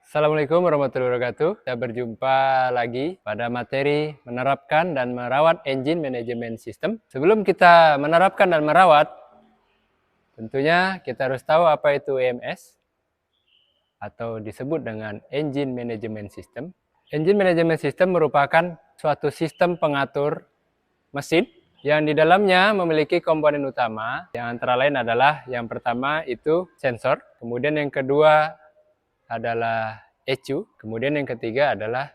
Assalamualaikum warahmatullahi wabarakatuh. Kita berjumpa lagi pada materi menerapkan dan merawat engine management system. Sebelum kita menerapkan dan merawat, tentunya kita harus tahu apa itu EMS atau disebut dengan engine management system. Engine management system merupakan suatu sistem pengatur mesin yang di dalamnya memiliki komponen utama, yang antara lain adalah yang pertama itu sensor, kemudian yang kedua adalah ECU, kemudian yang ketiga adalah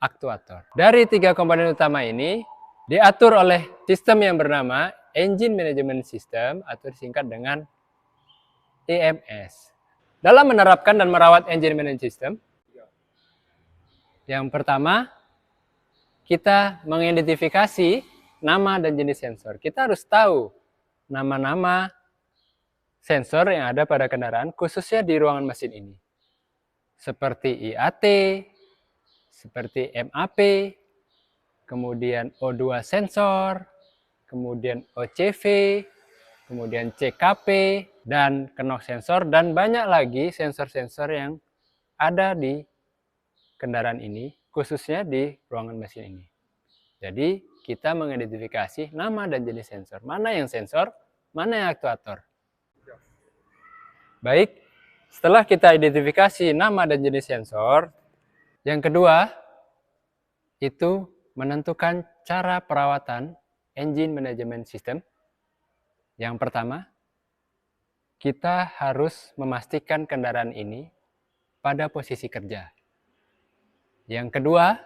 aktuator. Dari tiga komponen utama ini diatur oleh sistem yang bernama Engine Management System atau disingkat dengan EMS. Dalam menerapkan dan merawat Engine Management System, yang pertama kita mengidentifikasi nama dan jenis sensor. Kita harus tahu nama-nama sensor yang ada pada kendaraan, khususnya di ruangan mesin ini. Seperti IAT, seperti MAP, kemudian O2 sensor, kemudian OCV, kemudian CKP, dan knock sensor, dan banyak lagi sensor-sensor yang ada di kendaraan ini, khususnya di ruangan mesin ini. Jadi, kita mengidentifikasi nama dan jenis sensor. Mana yang sensor, mana yang aktuator. Baik, setelah kita identifikasi nama dan jenis sensor, yang kedua, itu menentukan cara perawatan engine management system. Yang pertama, kita harus memastikan kendaraan ini pada posisi kerja. Yang kedua,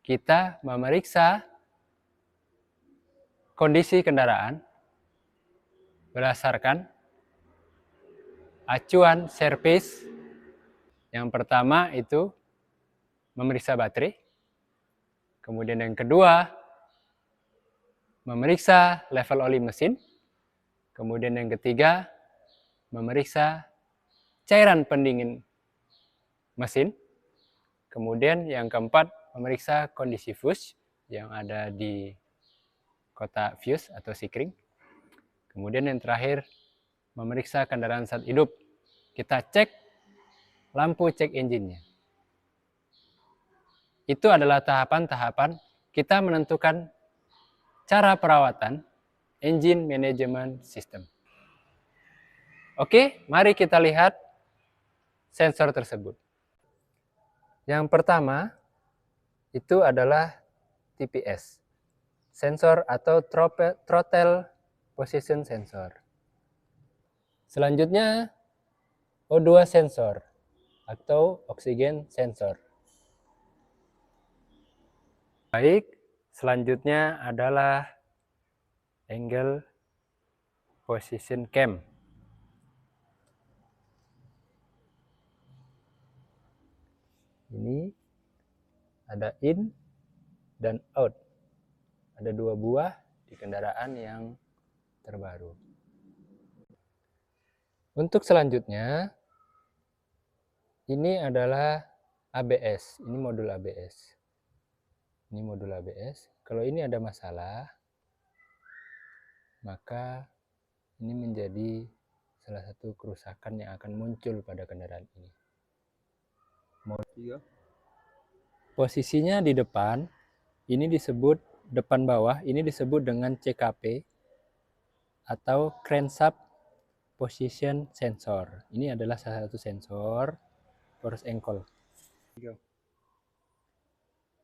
kita memeriksa kondisi kendaraan berdasarkan acuan servis. Yang pertama itu memeriksa baterai. Kemudian yang kedua, memeriksa level oli mesin. Kemudian yang ketiga, memeriksa cairan pendingin mesin. Kemudian yang keempat, memeriksa kondisi fuse yang ada di kotak fuse atau sikring. Kemudian yang terakhir, memeriksa kendaraan saat hidup. Kita cek lampu cek engine-nya. Itu adalah tahapan-tahapan kita menentukan cara perawatan engine management system. Oke, mari kita lihat sensor tersebut. Yang pertama, itu adalah TPS, sensor atau throttle position sensor. Selanjutnya, O2 sensor atau oksigen sensor. Baik, selanjutnya adalah angle position cam. Ini ada in dan out. Ada dua buah di kendaraan yang terbaru. Untuk selanjutnya, ini adalah ABS. Ini modul ABS. Ini modul ABS. Kalau ini ada masalah, maka ini menjadi salah satu kerusakan yang akan muncul pada kendaraan ini. Posisinya di depan, ini disebut depan bawah, ini disebut dengan CKP atau crankshaft position sensor. Ini adalah salah satu sensor force ankle.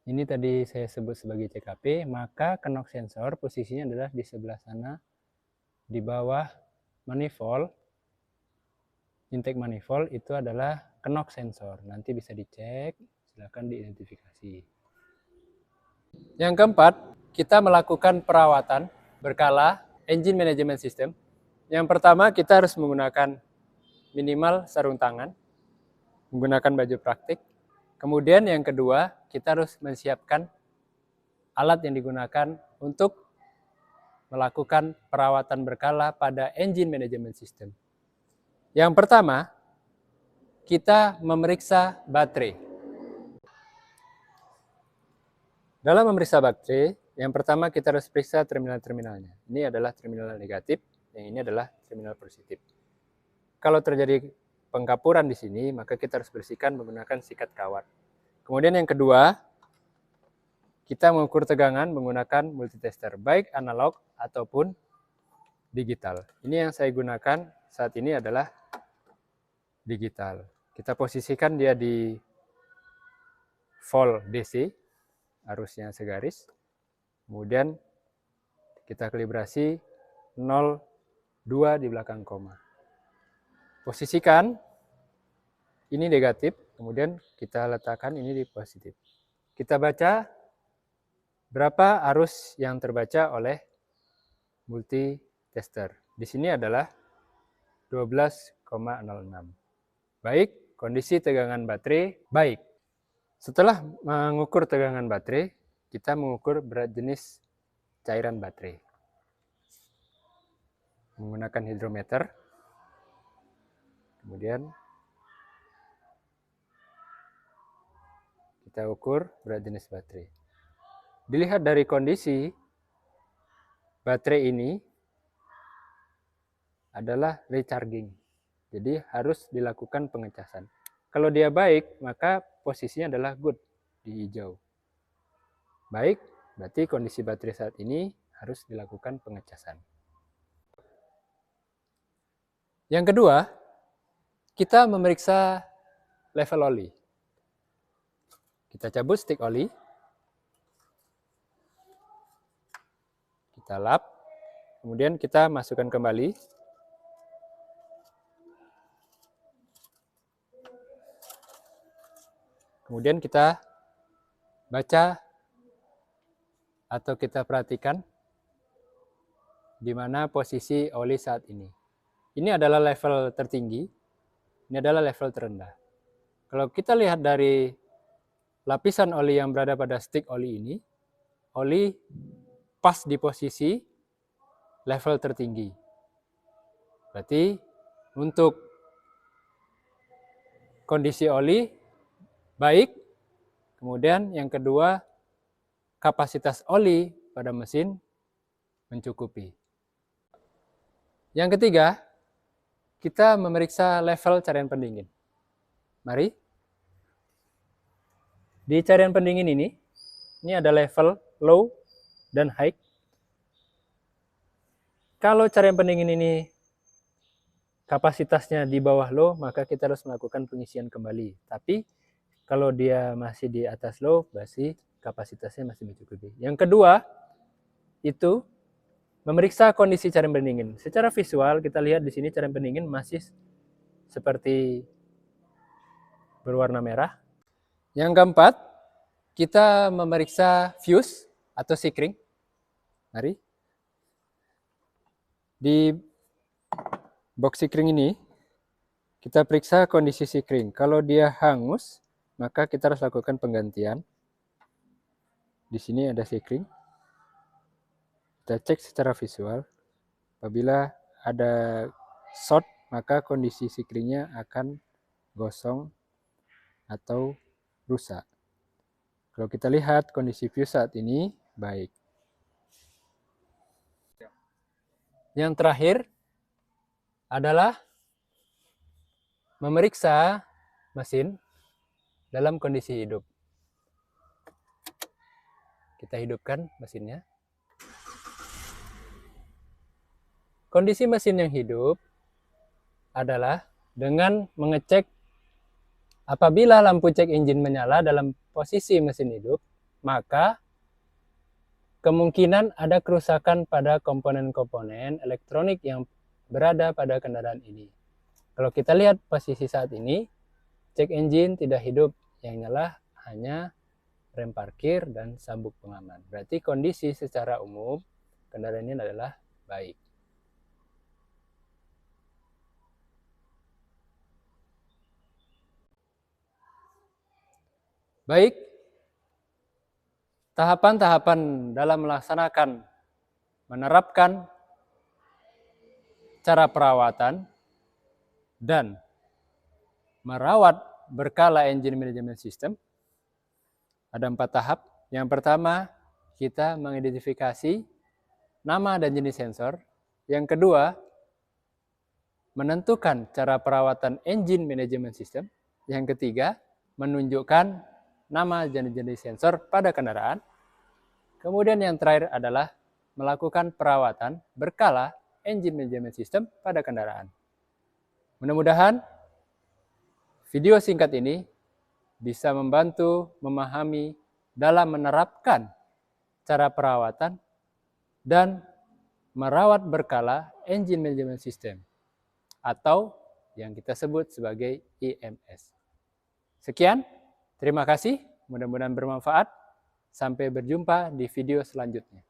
Ini tadi saya sebut sebagai CKP, maka knock sensor posisinya adalah di sebelah sana, di bawah manifold, intake manifold itu adalah knock sensor. Nanti bisa dicek, silakan diidentifikasi. Yang keempat, kita melakukan perawatan berkala engine management system. Yang pertama, kita harus menggunakan minimal sarung tangan, menggunakan baju praktik. Kemudian yang kedua, kita harus menyiapkan alat yang digunakan untuk melakukan perawatan berkala pada engine management system. Yang pertama, kita memeriksa baterai. Dalam memeriksa baterai, yang pertama kita harus periksa terminal-terminalnya. Ini adalah terminal negatif, yang ini adalah terminal positif. Kalau terjadi pengkapuran di sini, maka kita harus bersihkan menggunakan sikat kawat. Kemudian yang kedua, kita mengukur tegangan menggunakan multitester, baik analog ataupun digital. Ini yang saya gunakan saat ini adalah digital. Kita posisikan dia di volt DC, arusnya segaris. Kemudian kita kalibrasi 0,2 di belakang koma. Posisikan ini negatif, kemudian kita letakkan ini di positif. Kita baca berapa arus yang terbaca oleh multitester. Di sini adalah 12,06. Baik, kondisi tegangan baterai baik. Setelah mengukur tegangan baterai, kita mengukur berat jenis cairan baterai. Menggunakan hidrometer. Kemudian kita ukur berat jenis baterai. Dilihat dari kondisi baterai ini adalah recharging. Jadi harus dilakukan pengecasan. Kalau dia baik, maka posisinya adalah good di hijau. Baik, berarti kondisi baterai saat ini harus dilakukan pengecasan. Yang kedua, kita memeriksa level oli. Kita cabut stick oli. Kita lap. Kemudian kita masukkan kembali. Kemudian kita baca atau kita perhatikan di mana posisi oli saat ini. Ini adalah level tertinggi, ini adalah level terendah. Kalau kita lihat dari lapisan oli yang berada pada stick oli ini, oli pas di posisi level tertinggi. Berarti untuk kondisi oli baik, kemudian yang kedua, kapasitas oli pada mesin mencukupi. Yang ketiga, kita memeriksa level cairan pendingin. Mari. Di cairan pendingin ini ada level low dan high. Kalau cairan pendingin ini kapasitasnya di bawah low, maka kita harus melakukan pengisian kembali. Tapi kalau dia masih di atas low, berarti kapasitasnya masih mencukupi. Yang kedua, itu memeriksa kondisi cairan pendingin. Secara visual, kita lihat di sini cairan pendingin masih seperti berwarna merah. Yang keempat, kita memeriksa fuse atau sikring. Mari. Di box sikring ini, kita periksa kondisi sikring. Kalau dia hangus, maka kita harus lakukan penggantian. Di sini ada sikring. Kita cek secara visual. Apabila ada short, maka kondisi sikringnya akan gosong atau rusak. Kalau kita lihat kondisi fuse saat ini baik. Yang terakhir adalah memeriksa mesin dalam kondisi hidup. Kita hidupkan mesinnya. Kondisi mesin yang hidup adalah dengan mengecek apabila lampu cek engine menyala dalam posisi mesin hidup, maka kemungkinan ada kerusakan pada komponen-komponen elektronik yang berada pada kendaraan ini. Kalau kita lihat posisi saat ini, cek engine tidak hidup, yang nyala hanya rem parkir dan sabuk pengaman. Berarti kondisi secara umum kendaraan ini adalah baik. Baik, tahapan-tahapan dalam melaksanakan, menerapkan cara perawatan dan merawat berkala engine management system. Ada 4 tahap. Yang pertama, kita mengidentifikasi nama dan jenis sensor. Yang kedua, menentukan cara perawatan engine management system. Yang ketiga, menunjukkan nama jenis-jenis sensor pada kendaraan. Kemudian yang terakhir adalah melakukan perawatan berkala engine management system pada kendaraan. Mudah-mudahan video singkat ini bisa membantu memahami dalam menerapkan cara perawatan dan merawat berkala engine management system atau yang kita sebut sebagai EMS. Sekian, terima kasih, mudah-mudahan bermanfaat. Sampai berjumpa di video selanjutnya.